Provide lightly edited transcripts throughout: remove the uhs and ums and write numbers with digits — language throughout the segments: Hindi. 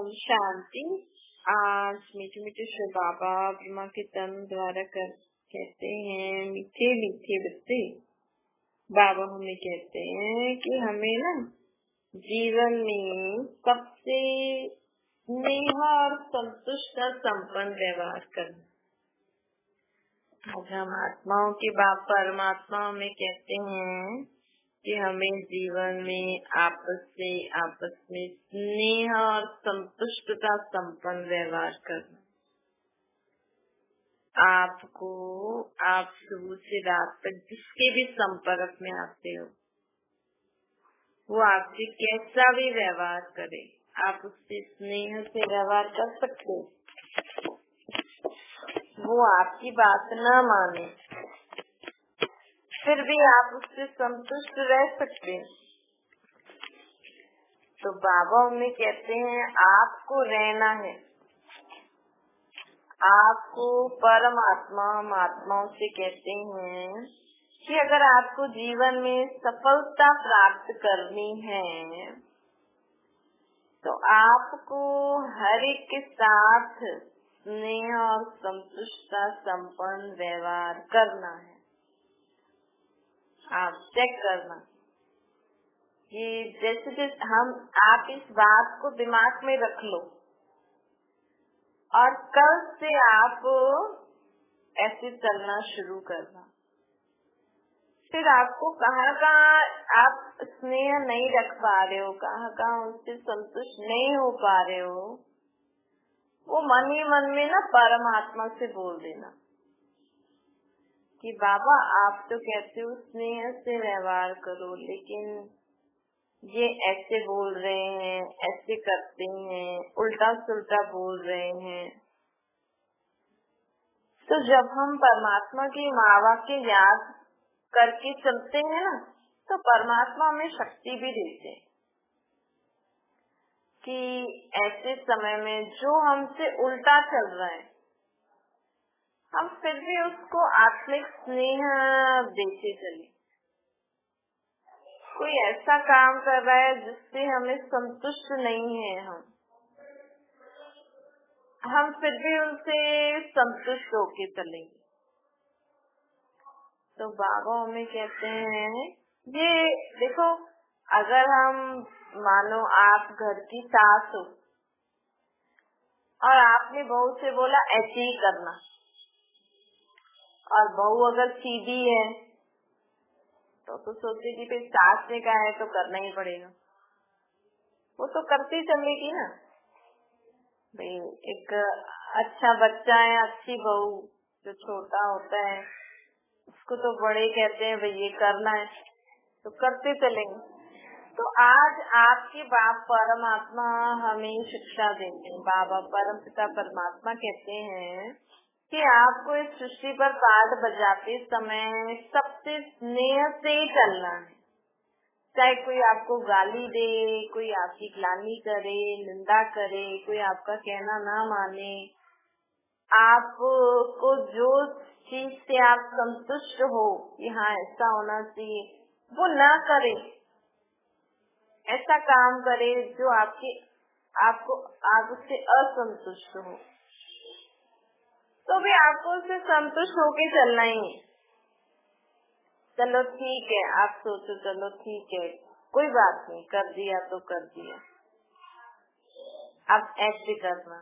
ओम शांति। आज मीठे मीठे शिव बाबा ब्रह्मा के तन द्वारा कहते हैं, मीठे मीठे बच्चे बाबा हमें कहते हैं कि हमें ना जीवन में सबसे स्नेह और संतुष्ट और संपन्न व्यवहार करना। आज हम आत्माओं के बाप परमात्मा हमें कहते हैं कि हमें जीवन में आपस में स्नेह और संतुष्टता संपन्न व्यवहार करना। आपको आप सुबह से रात तक जिसके भी संपर्क में आते हो वो आपसे कैसा भी व्यवहार करे, आप उससे स्नेह से व्यवहार कर सकते हो। वो आपकी बात न माने फिर भी आप उससे संतुष्ट रह सकते हैं। तो बाबा हमें कहते हैं आपको रहना है, आपको परमात्मा हम आत्माओं से कहते हैं कि अगर आपको जीवन में सफलता प्राप्त करनी है तो आपको हर एक के साथ स्नेह और संतुष्टता संपन्न व्यवहार करना है। आप चेक करना कि जैसे आप इस बात को दिमाग में रख लो और कल से आप ऐसे चलना शुरू करना। फिर आपको कहाँ आप स्नेह नहीं रख पा रहे हो, कहाँ उससे संतुष्ट नहीं हो पा रहे हो, वो मन ही मन में ना परमात्मा से बोल देना कि बाबा आप तो कहते हो स्नेह से व्यवहार करो, लेकिन ये ऐसे बोल रहे हैं, ऐसे करते हैं, उल्टा सुल्टा बोल रहे हैं। तो जब हम परमात्मा की महावाक्य याद करके चलते हैं ना तो परमात्मा हमें शक्ति भी देते हैं कि ऐसे समय में जो हमसे उल्टा चल रहा है हम फिर भी उसको आत्मिक स्नेह देते चले। कोई ऐसा काम कर रहा है जिससे हमें संतुष्ट नहीं है, हम फिर भी उनसे संतुष्ट होके चलेंगे। तो बाबा हमें कहते हैं ये देखो, अगर हम मानो आप घर की सास हो और आपने बहू से बोला ऐसे ही करना, और बहू अगर सीधी है तो सोचेगी फिर सास ने कहा है तो करना ही पड़ेगा, वो तो करती चलेगी ना। भाई एक अच्छा बच्चा है, अच्छी बहू जो छोटा होता है उसको तो बड़े कहते हैं भाई ये करना है तो करते चलेंगे। तो आज आपके बाप परमात्मा हमें शिक्षा देते हैं। बाबा परम पिता परमात्मा कहते हैं कि आपको इस सृष्टि पर पाठ बजाते समय सबसे स्नेह से ही चलना है। चाहे कोई आपको गाली दे, कोई आपकी ग्लानि करे, निंदा करे, कोई आपका कहना ना माने, आपको जो चीज से आप संतुष्ट हो कि हाँ ऐसा होना चाहिए वो ना करे, ऐसा काम करे जो आप उससे असंतुष्ट हो, तो भी आपको उससे संतुष्ट होके चलना ही है। चलो ठीक है, आप सोचो चलो ठीक है कोई बात नहीं, कर दिया तो कर दिया, अब ऐसे करना।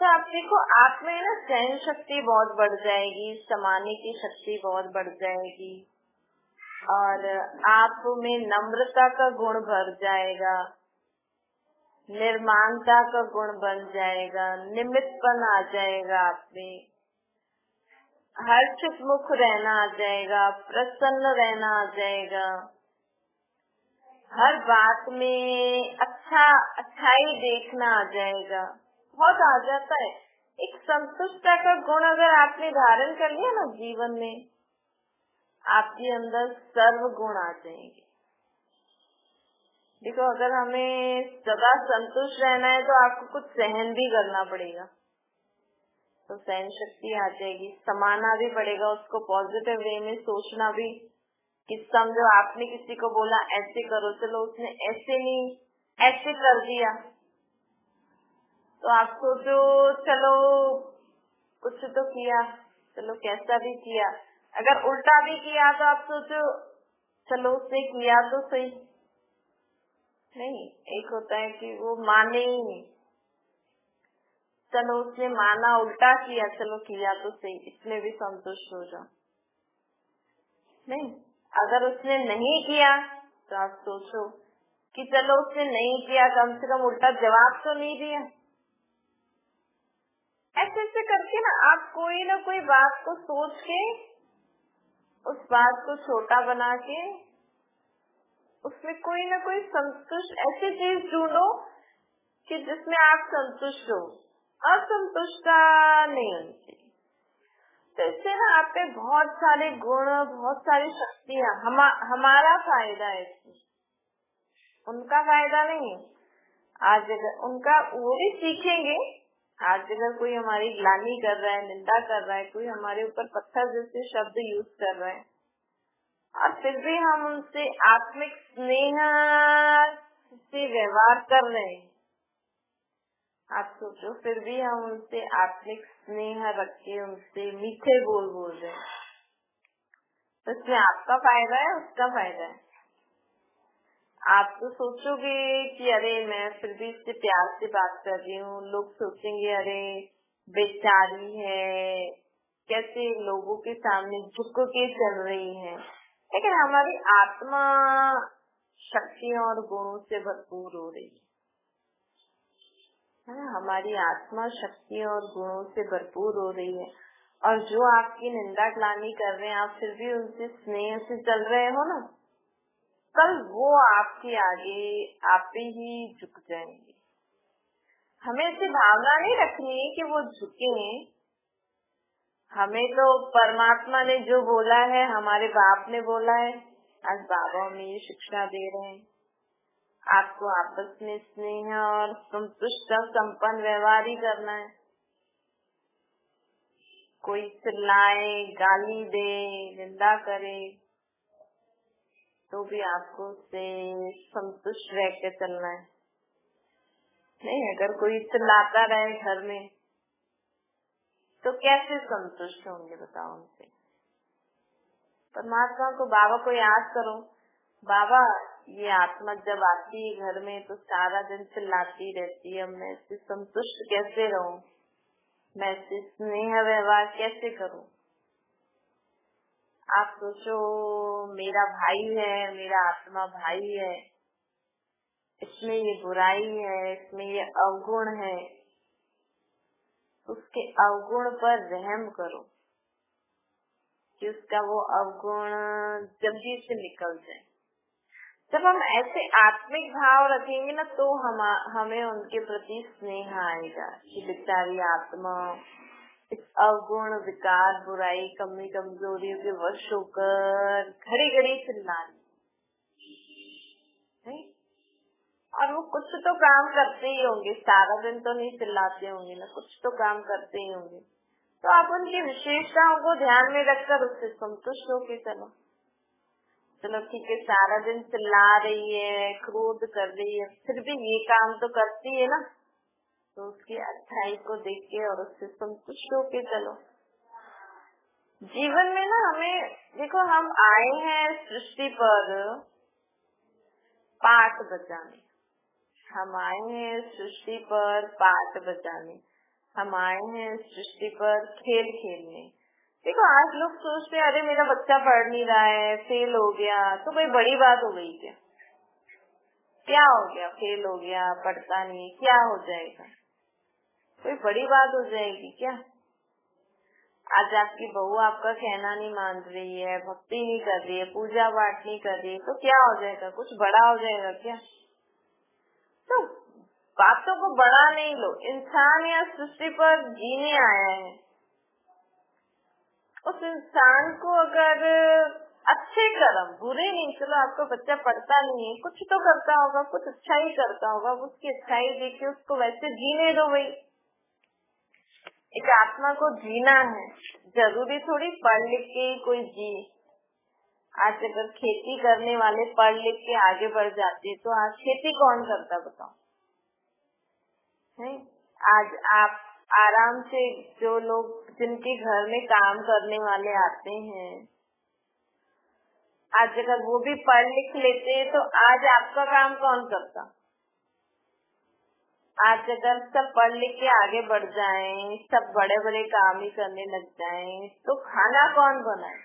तो आप देखो आप में ना सहन शक्ति बहुत बढ़ जाएगी, समाने की शक्ति बहुत बढ़ जाएगी, और आप में नम्रता का गुण भर जाएगा, निर्माणता का गुण बन जाएगा, निमित्तपन आ जाएगा, आप में हर्षित मुख रहना आ जाएगा, प्रसन्न रहना आ जाएगा, हर बात में अच्छाई देखना आ जाएगा, बहुत आ जाता है। एक संतुष्टता का गुण अगर आपने धारण कर लिया ना जीवन में, आपके अंदर सर्व गुण आ जाएंगे। देखो अगर हमें सदा संतुष्ट रहना है तो आपको कुछ सहन भी करना पड़ेगा, तो सहन शक्ति आ जाएगी, समाना भी पड़ेगा, उसको पॉजिटिव वे में सोचना भी कि समझो आपने किसी को बोला ऐसे करो, चलो उसने ऐसे नहीं ऐसे कर दिया तो आप सोचो चलो कुछ तो किया, चलो कैसा भी किया, अगर उल्टा भी किया तो आप सोचो चलो उसने किया तो सही। नहीं, एक होता है कि वो माने ही नहीं, चलो उसने माना उल्टा किया, चलो किया तो सही, इसमें भी संतुष्ट हो जाओ। नहीं, अगर उसने नहीं किया तो आप सोचो कि चलो उसने नहीं किया, कम से कम उल्टा जवाब तो नहीं दिया। ऐसे ऐसे करके ना आप कोई ना कोई बात को सोच के उस बात को छोटा बना के उसमें कोई ना कोई संतुष्ट ऐसी चीज ढूंढो कि जिसमें आप संतुष्ट हो, असंतुष्टता नहीं होती। तो इससे ना आप पे बहुत सारे गुण, बहुत सारी शक्तियाँ, हमारा फायदा है इसमें, उनका फायदा नहीं है। आज अगर उनका वो भी सीखेंगे, आज अगर कोई हमारी ग्लानि कर रहा है, निंदा कर रहा है, कोई हमारे ऊपर पत्थर जैसे शब्द यूज कर रहा है और फिर भी हम उनसे आत्मिक स्नेह से व्यवहार कर रहे हैं, आप सोचो फिर भी हम उनसे आत्मिक स्नेह रख के उनसे मीठे बोल रहे हैं, तो इसमें आपका फायदा है, उसका फायदा है। आप तो सोचोगे कि अरे मैं फिर भी इससे प्यार से बात कर रही हूँ, लोग सोचेंगे अरे बेचारी है, कैसे लोगों के सामने झुक के चल रही है। लेकिन हमारी आत्मा शक्तियों और गुणों से भरपूर हो रही है ना, हमारी आत्मा शक्तियों और गुणों से भरपूर हो रही है। और जो आपकी निंदा ग्लानि कर रहे हैं, आप फिर भी उनसे स्नेह से चल रहे हो ना, कल वो आपके आगे आप ही झुक जाएंगे। हमें ऐसी भावना नहीं रखनी है कि वो झुके, हमें तो परमात्मा ने जो बोला है, हमारे बाप ने बोला है, आज बाबा हमें ये शिक्षा दे रहे हैं, आपको आपस में स्नेह और संतुष्ट संपन्न व्यवहार ही करना है। कोई चिल्लाए, गाली दे, निंदा करे तो भी आपको उससे संतुष्ट रह के चलना है। नहीं, अगर कोई चिल्लाता रहे घर में तो कैसे संतुष्ट होंगे बताओ उनसे। परमात्मा को, बाबा को याद करो, बाबा ये आत्मा जब आती है घर में तो सारा दिन चिल्लाती रहती है, मैं इससे संतुष्ट कैसे रहूं, मैं इससे स्नेह व्यवहार कैसे करूं। आप सोचो मेरा भाई है, मेरा आत्मा भाई है, इसमें ये बुराई है, इसमें ये अवगुण है, उसके अवगुण पर रहम करो कि उसका वो अवगुण जल्दी से निकल जाए। जब हम ऐसे आत्मिक भाव रखेंगे ना तो हमें उनके प्रति स्नेह आएगा कि बेचारी आत्मा इस अवगुण, विकार, बुराई, कमी कमजोरियों के वश होकर घड़ी घड़ी चिल्ला रही, और वो कुछ तो काम करते ही होंगे, सारा दिन तो नहीं चिल्लाते होंगे ना, कुछ तो काम करते ही होंगे। तो आप उनकी विशेषताओं को ध्यान में रखकर उससे संतुष्ट होके चलो। चलो ठीक है, सारा दिन चिल्ला रही है, क्रोध कर रही है, फिर भी ये काम तो करती है ना, तो उसकी अच्छाई को देख के और उससे संतुष्ट होके चलो। जीवन में ना हमें देखो, हम आए हैं सृष्टि पर पाठ बजाने, हम आए हैं सृष्टि पर पाठ बजाने, हम आए हैं सृष्टि पर खेल खेलने। देखो आज लोग सोचते हैं अरे मेरा बच्चा पढ़ नहीं रहा है, फेल हो गया, तो कोई बड़ी बात हो गई क्या? क्या हो गया, फेल हो गया, पढ़ता नहीं, क्या हो जाएगा, कोई बड़ी बात हो जाएगी क्या? आज आपकी बहू आपका कहना नहीं मान रही है, भक्ति नहीं कर रही है, पूजा पाठ नहीं कर रही है, तो क्या हो जाएगा, कुछ बड़ा हो जाएगा क्या? तो बातों को बड़ा नहीं लो। इंसान या सृष्टि पर जीने आया है, उस इंसान को अगर अच्छे कर्म, बुरे नहीं, चलो आपका बच्चा पढ़ता नहीं है, कुछ तो करता होगा, कुछ अच्छा ही करता होगा, उसकी अच्छाई देख के उसको वैसे जीने दो भाई। एक आत्मा को जीना है, जरूरी थोड़ी पढ़ लिख के कोई जी। आज अगर खेती करने वाले पढ़ लिख के आगे बढ़ जाते तो आज खेती कौन करता बताओ? नहीं, आज आप आराम से, जो लोग जिनके घर में काम करने वाले आते हैं, आज अगर वो भी पढ़ लिख लेते तो आज आपका काम कौन करता? आज अगर सब पढ़ लिख के आगे बढ़ जाएं, सब बड़े बड़े काम ही करने लग जाएं, तो खाना कौन बनाए?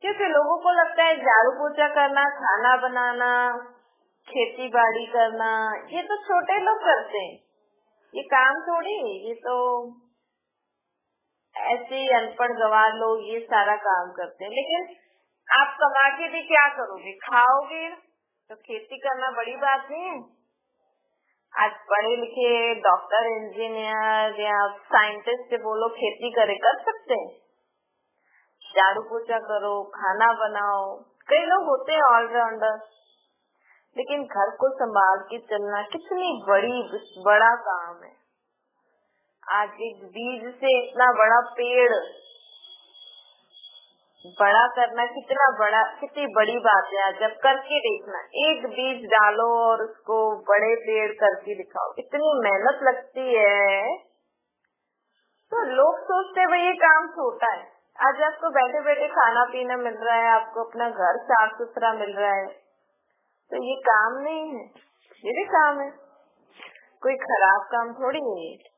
क्योंकि लोगों को लगता है झाड़ू पोछा करना, खाना बनाना, खेती बाड़ी करना, ये तो छोटे लोग करते हैं, ये काम थोड़ी, ये तो ऐसे ही अनपढ़ गंवार लोग ये सारा काम करते हैं। लेकिन आप कमा के भी क्या करोगे? खाओगे। तो खेती करना बड़ी बात नहीं है। आज पढ़े लिखे डॉक्टर, इंजीनियर या साइंटिस्ट से बोलो खेती करे, कर सकते हैं। झाड़ू पोछा करो, खाना बनाओ, कई लोग होते हैं ऑलराउंडर। लेकिन घर को संभाल के चलना कितनी बड़ा काम है। आज एक बीज से इतना बड़ा पेड़ बड़ा करना कितनी बड़ी बात है। आज जब करके देखना, एक बीज डालो और उसको बड़े पेड़ करके दिखाओ, इतनी मेहनत लगती है। तो लोग सोचते हैं ये काम छोटा है। आज आपको बैठे बैठे खाना पीना मिल रहा है, आपको अपना घर साफ सुथरा मिल रहा है, तो ये काम नहीं है, ये भी काम है, कोई खराब काम थोड़ी है।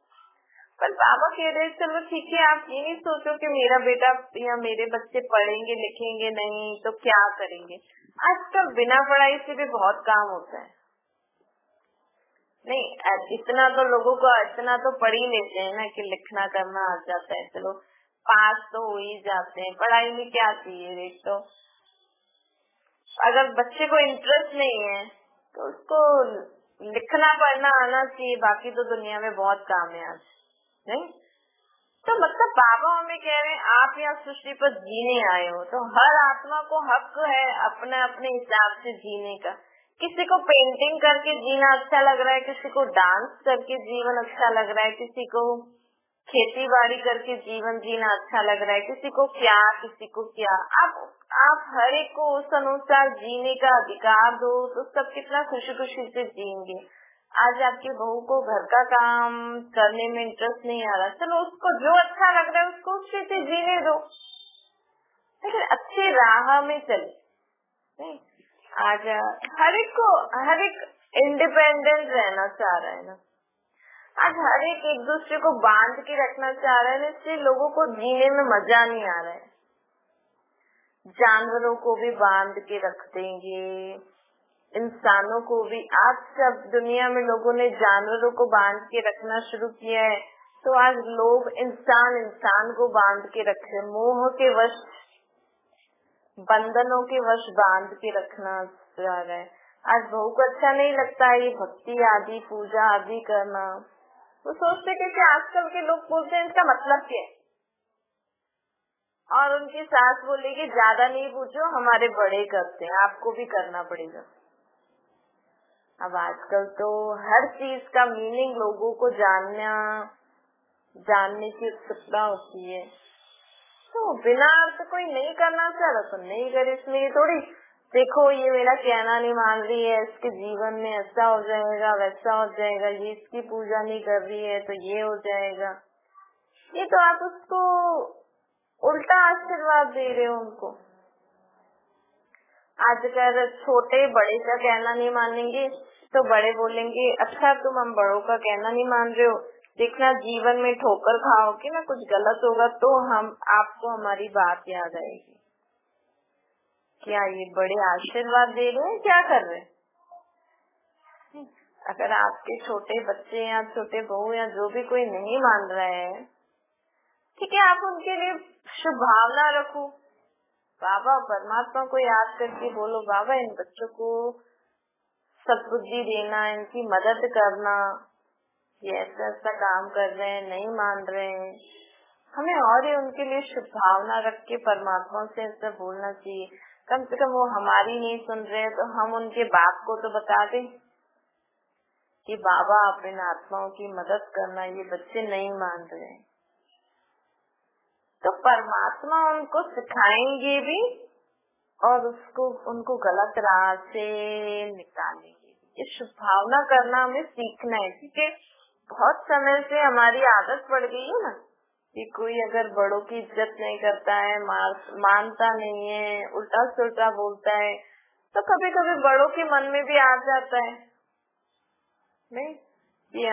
पर बाबा कह रहे चलो ठीक है, आप ये नहीं सोचो कि मेरा बेटा या मेरे बच्चे पढ़ेंगे लिखेंगे नहीं तो क्या करेंगे। आजकल बिना पढ़ाई से भी बहुत काम होता है। नहीं, इतना तो लोगों को इतना तो पढ़ ही लेते हैं ना कि लिखना करना आ जाता है, चलो पास तो हो ही जाते हैं। पढ़ाई में क्या चाहिए? एक तो अगर बच्चे को इंटरेस्ट नहीं है तो उसको लिखना पढ़ना आना चाहिए, बाकी तो दुनिया में बहुत काम है आज। नहीं तो मतलब बाबा हमें कह रहे हैं आप यहाँ सृष्टि पर जीने आए हो, तो हर आत्मा को हक है अपने अपने हिसाब से जीने का। किसी को पेंटिंग करके जीना अच्छा लग रहा है, किसी को डांस करके जीवन अच्छा लग रहा है, किसी को खेती बाड़ी करके जीवन जीना अच्छा लग रहा है, किसी को क्या। आप हर एक को उस अनुसार जीने का अधिकार दो तो सब कितना खुशी खुशी से जिएंगे। आज आपकी बहू को घर का काम करने में इंटरेस्ट नहीं आ रहा, चलो उसको जो अच्छा लग रहा है उसको अच्छे से जीने दो, लेकिन अच्छी राह में चले। आज हर एक इंडिपेंडेंट रहना चाह रहा है ना। आज हर एक दूसरे को बांध के रखना चाह रहा है, इसलिए लोगों को जीने में मजा नहीं आ रहा है। जानवरों को भी बांध के रख देंगे, इंसानों को भी। आज सब दुनिया में लोगों ने जानवरों को बांध के रखना शुरू किया है, तो आज लोग इंसान को बांध के रखे, मोह के वश, बंधनों के वश बांध के रखना चाह रहा है। आज बहू को अच्छा नहीं लगता है ये भक्ति आदि पूजा आदि करना, वो सोचते कि आजकल के लोग बोलते हैं इसका मतलब क्या है, और उनकी सास बोलेगी ज्यादा नहीं पूछो, हमारे बड़े करते हैं, आपको भी करना पड़ेगा। अब आजकल तो हर चीज का मीनिंग लोगों को जानने की उत्सुकता होती है, तो बिना अर्थ कोई नहीं करना चाह रहा तो नहीं करे। इसमें ये थोड़ी देखो ये मेरा कहना नहीं मान रही है, इसके जीवन में ऐसा हो जाएगा वैसा हो जाएगा, ये इसकी पूजा नहीं कर रही है तो ये हो जाएगा। ये तो आप उसको उल्टा आशीर्वाद दे रहे हो उनको। आज अगर छोटे बड़े का कहना नहीं मानेंगे तो बड़े बोलेंगे अच्छा तुम हम बड़ों का कहना नहीं मान रहे हो, देखना जीवन में ठोकर खाओगे ना, कुछ गलत होगा तो आपको हमारी बात याद आएगी। क्या ये बड़े आशीर्वाद दे रहे हैं, क्या कर रहे हैं? अगर आपके छोटे बच्चे या छोटे बहू या जो भी कोई नहीं मान रहा है, ठीक है, आप उनके लिए शुभ भावना रखो, बाबा परमात्मा को याद करके बोलो बाबा इन बच्चों को सद्बुद्धि देना, इनकी मदद करना, ये ऐसा ऐसा काम कर रहे हैं, नहीं मान रहे हैं, हमें और ही उनके लिए शुभ भावना रख के परमात्मा से ऐसा बोलना चाहिए। कम से कम वो हमारी नहीं सुन रहे तो हम उनके बाप को तो बता दें कि बाबा आप इन आत्माओं की मदद करना, ये बच्चे नहीं मान रहे हैं। तो परमात्मा उनको सिखाएंगे भी और उनको गलत राह से निकालेंगे। ये शुभ भावना करना हमें सीखना है, क्योंकि बहुत समय से हमारी आदत पड़ गई है ना कि कोई अगर बड़ों की इज्जत नहीं करता है, मानता नहीं है, उल्टा सुल्टा बोलता है, तो कभी कभी बड़ों के मन में भी आ जाता है नहीं, ये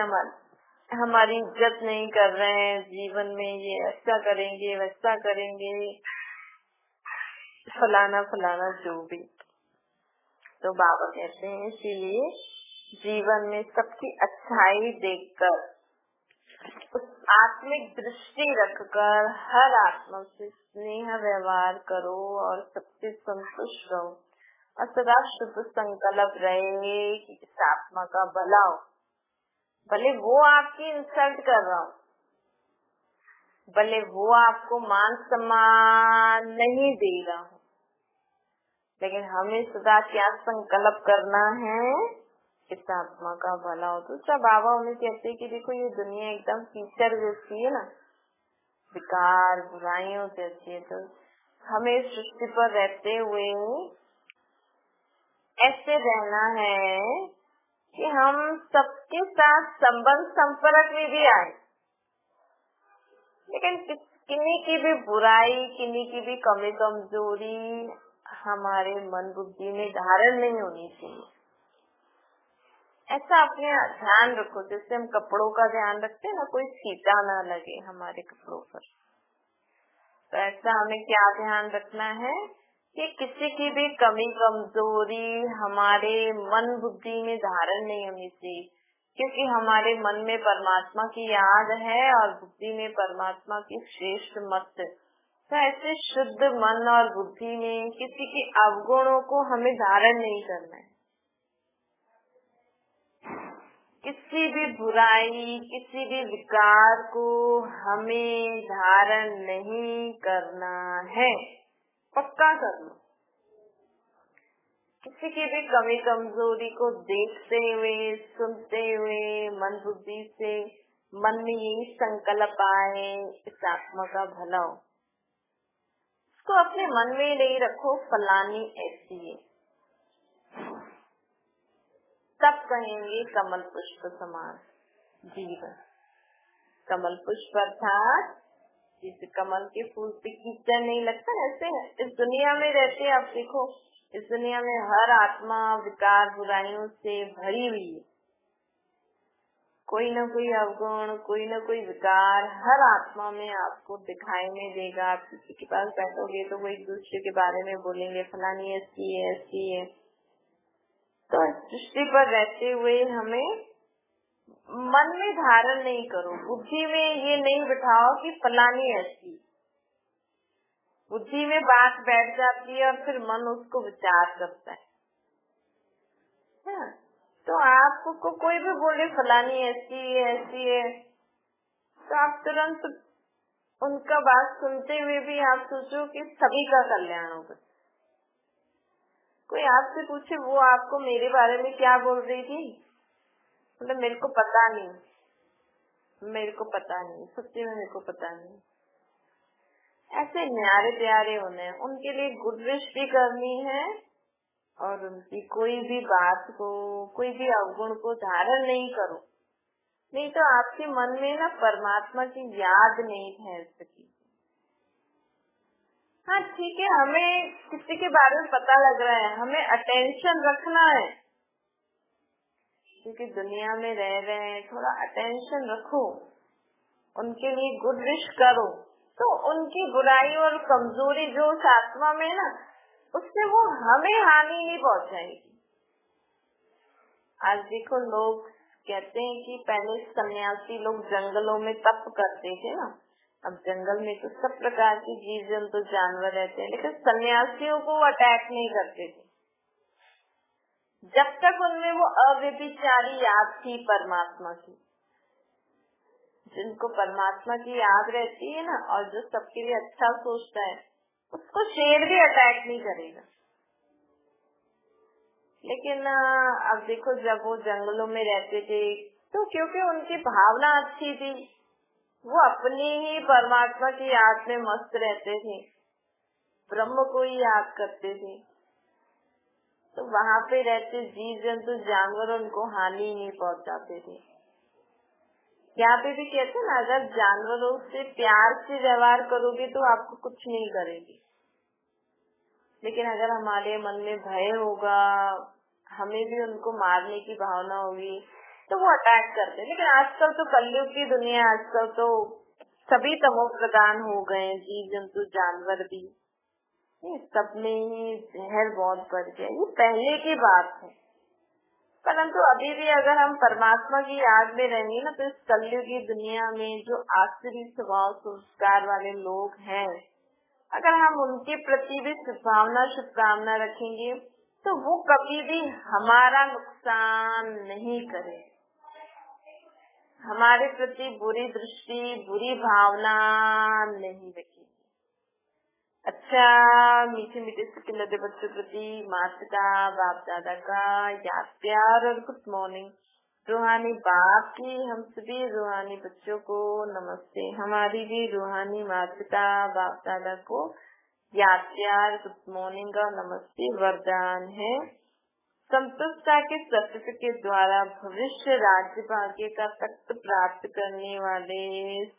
हमारी इज्जत नहीं कर रहे हैं, जीवन में ये ऐसा करेंगे वैसा करेंगे, फलाना फलाना जो भी। तो बाबा कहते हैं इसीलिए जीवन में सबकी अच्छाई देखकर, उस आत्मिक दृष्टि रखकर हर आत्मा से स्नेह व्यवहार करो और सबसे संतुष्ट रहो और सदा शुद्ध संकल्प रहे कि इस आत्मा का भला हो। भले वो आपकी इंसल्ट कर रहा हो, भले वो आपको मान सम्मान नहीं दे रहा हो, लेकिन हमें सदा क्या संकल्प करना है, इस आत्मा का भला हो। तो सब बाबा उन्हें कहते हैं कि देखो ये दुनिया एकदम कीचड़ जैसी है ना, विकार बुराइयों जैसी है, तो हमें सृष्टि पर रहते हुए ऐसे रहना है कि हम सबके साथ संबंध संपर्क में भी आए, लेकिन किन्हीं की भी बुराई, किन्हीं की भी कमी कमजोरी हमारे मन बुद्धि में धारण नहीं होनी चाहिए। ऐसा अपने ध्यान रखो, जैसे हम कपड़ों का ध्यान रखते हैं ना, कोई छींटा ना लगे हमारे कपड़ों पर। तो ऐसा हमें क्या ध्यान रखना है कि किसी की भी कमी कमजोरी हमारे मन बुद्धि में धारण नहीं होनी चाहिए, क्योंकि हमारे मन में परमात्मा की याद है और बुद्धि में परमात्मा की श्रेष्ठ मत। तो ऐसे शुद्ध मन और बुद्धि में किसी के अवगुणों को हमें धारण नहीं करना है, किसी भी बुराई, किसी भी विकार को हमें धारण नहीं करना है। पक्का कर लो। किसी की भी कमी कमजोरी को देखते हुए, सुनते हुए मन बुद्धि से मन में यही संकल्प आए इस आत्मा का भला हो। इसको अपने मन में नहीं रखो फलानी ऐसी है, तब कहेंगे कमल पुष्प समान जीवन। कमल पुष्प अर्थात जैसे कमल के फूल पे कीचड़ नहीं लगता, ऐसे इस दुनिया में रहते आप देखो, इस दुनिया में हर आत्मा विकार बुराइयों से भरी हुई है। कोई न कोई अवगुण, कोई न कोई विकार हर आत्मा में आपको दिखाई नहीं देगा। आप किसी के पास बैठोगे तो वो एक दूसरे के बारे में बोलेंगे, फलानी ऐसी है ऐसी है। तो सृष्टि पर रहते हुए हमें मन में धारण नहीं करो, बुद्धि में ये नहीं बिठाओ कि फलानी ऐसी। बुद्धि में बात बैठ जाती है और फिर मन उसको विचार करता है। तो आपको कोई भी बोले फलानी ऐसी है ऐसी है, तो आप तुरंत उनका बात सुनते हुए भी आप सोचो कि सभी का कल्याण होगा। कोई आपसे पूछे वो आपको मेरे बारे में क्या बोल रही थी, मतलब मेरे को पता नहीं, मेरे को पता नहीं, सच्ची में मेरे को पता नहीं। ऐसे न्यारे प्यारे होने, उनके लिए गुड विश भी करनी है और उनकी कोई भी बात को, कोई भी अवगुण को धारण नहीं करो, नहीं तो आपके मन में ना परमात्मा की याद नहीं ठहर सकी। हाँ ठीक है, हमें किसी के बारे में पता लग रहा है, हमें अटेंशन रखना है, क्योंकि दुनिया में रह रहे हैं, थोड़ा अटेंशन रखो, उनके लिए गुड विश करो, तो उनकी बुराई और कमजोरी जो उस आत्मा में ना, उससे वो हमें हानि नहीं पहुंचाएगी। आज देखो लोग कहते हैं कि पहले सन्यासी लोग जंगलों में तप करते थे ना, अब जंगल में तो सब प्रकार के जीव जंतु जानवर रहते हैं, लेकिन सन्यासियों को अटैक नहीं करते थे जब तक उनमें वो अव्यभिचारी याद थी परमात्मा की। जिनको परमात्मा की याद रहती है ना, और जो सबके लिए अच्छा सोचता है, उसको शेर भी अटैक नहीं करेगा। लेकिन अब देखो जब वो जंगलों में रहते थे, तो क्योंकि उनकी भावना अच्छी थी, वो अपनी ही परमात्मा की याद में मस्त रहते थे, ब्रह्म को ही याद करते थे, तो वहाँ पे रहते जीव जंतु जानवर उनको हानि नहीं पहुँचाते थे। यहाँ पे भी कहते हैं ना, अगर जानवरों से प्यार से व्यवहार करोगे तो आपको कुछ नहीं करेगी, लेकिन अगर हमारे मन में भय होगा, हमें भी उनको मारने की भावना होगी, तो वो अटैक करते हैं। लेकिन आजकल तो कलयुग की दुनिया, आजकल तो सभी तमो प्रधान हो गए, जीव जंतु जानवर भी, सब में ही जहर बहुत बढ़ गया। ये पहले की बात है, परंतु अभी भी अगर हम परमात्मा की याद में रहेंगे ना, तो इस कलयुग की दुनिया में जो आसुरी स्वभाव संस्कार वाले लोग हैं, अगर हम उनके प्रति भी सद्भावना शुभकामना रखेंगे तो वो कभी भी हमारा नुकसान नहीं करे, हमारे प्रति बुरी दृष्टि बुरी भावना नहीं रखेगी। अच्छा, मीठे मीठे से खिलते बच्चों प्रति माता पिता बाप दादा का याद प्यार और गुड मॉर्निंग। रूहानी बाप की हम सभी रूहानी बच्चों को नमस्ते। हमारी भी रूहानी माता पिता बाप दादा को याद प्यार गुड मॉर्निंग और नमस्ते वरदान है। संतुष्टता के सर्टिफिकेट द्वारा भविष्य राज्य भाग्य का तख्त प्राप्त करने वाले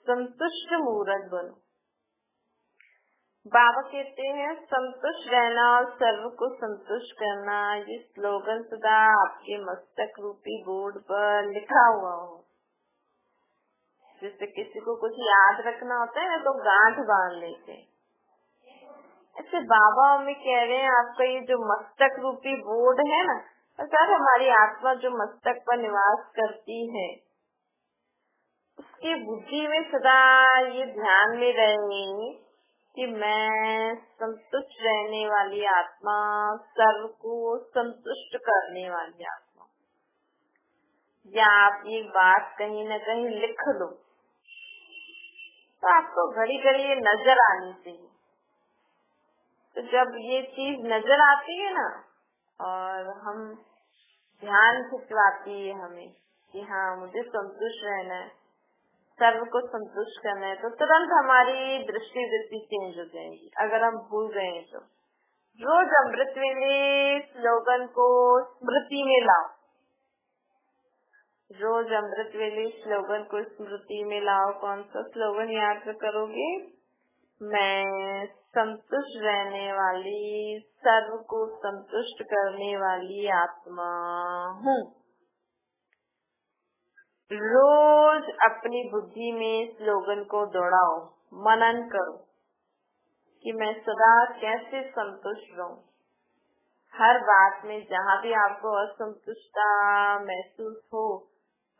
संतुष्ट मूर्त बनो। बाबा कहते हैं संतुष्ट रहना और सर्व को संतुष्ट करना, ये स्लोगन सदा आपके मस्तक रूपी बोर्ड पर लिखा हुआ हो। जैसे किसी को कुछ याद रखना होता है ना, तो गांठ बांध लेते हैं, ऐसे बाबा हमें कह रहे हैं आपका ये जो मस्तक रूपी बोर्ड है ना, अगर हमारी आत्मा जो मस्तक पर निवास करती है, उसकी बुद्धि में सदा ये ध्यान में रहे कि मैं संतुष्ट रहने वाली आत्मा, सर्व को संतुष्ट करने वाली आत्मा। या आप ये बात कहीं न कहीं लिख लो, तो आपको घड़ी घड़ी ये नजर आनी चाहिए। तो जब ये चीज नजर आती है ना, और हम ध्यान खिंचवाती है हमें कि हाँ मुझे संतुष्ट रहना है, सर्व को संतुष्ट करना है, तो तुरंत हमारी दृष्टि वृत्ति चेंज हो जाएगी। अगर हम भूल गए तो रोज अमृत वेले स्लोगन को स्मृति में लाओ, रोज अमृत वेले स्लोगन को स्मृति में लाओ। कौन सा स्लोगन याद करोगे? मैं संतुष्ट रहने वाली, सर्व को संतुष्ट करने वाली आत्मा हूँ। रोज अपनी बुद्धि में स्लोगन को दोहराओ, मनन करो कि मैं सदा कैसे संतुष्ट रहूं। हर बात में जहाँ भी आपको असंतुष्टता महसूस हो,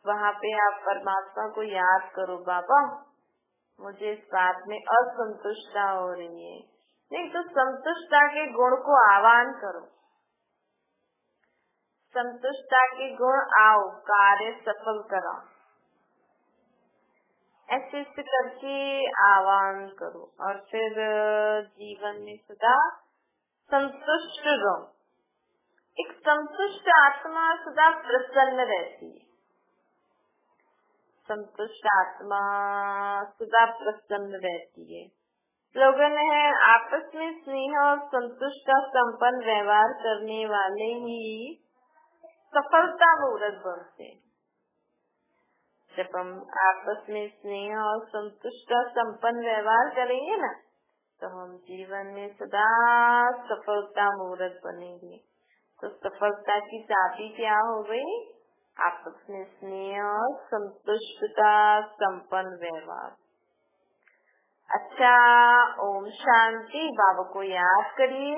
वहाँ पे आप परमात्मा को याद करो, बाबा मुझे इस बात में असंतुष्टता हो रही है। नहीं तो संतुष्टता के गुण को आह्वान करो, संतुष्टता के गुण आओ, कार्य सफल करो, ऐसे करके आह्वान करो और फिर जीवन में सदा संतुष्ट रहो। एक संतुष्ट आत्मा सदा प्रसन्न रहती है, संतुष्ट आत्मा सदा प्रसन्न रहती है। स्लोगन है आपस में स्नेह और संतुष्ट का संपन्न व्यवहार करने वाले ही सफलता मूर्त बनते। जब हम आपस में स्नेह और संतुष्ट का संपन्न व्यवहार करेंगे ना, तो हम जीवन में सदा सफलता मूर्त बनेंगे। तो सफलता की चाबी क्या हो गई? आपस में स्नेह और संतुष्ट का संपन्न व्यवहार। अच्छा, ओम शांति। बाबा को याद करिए।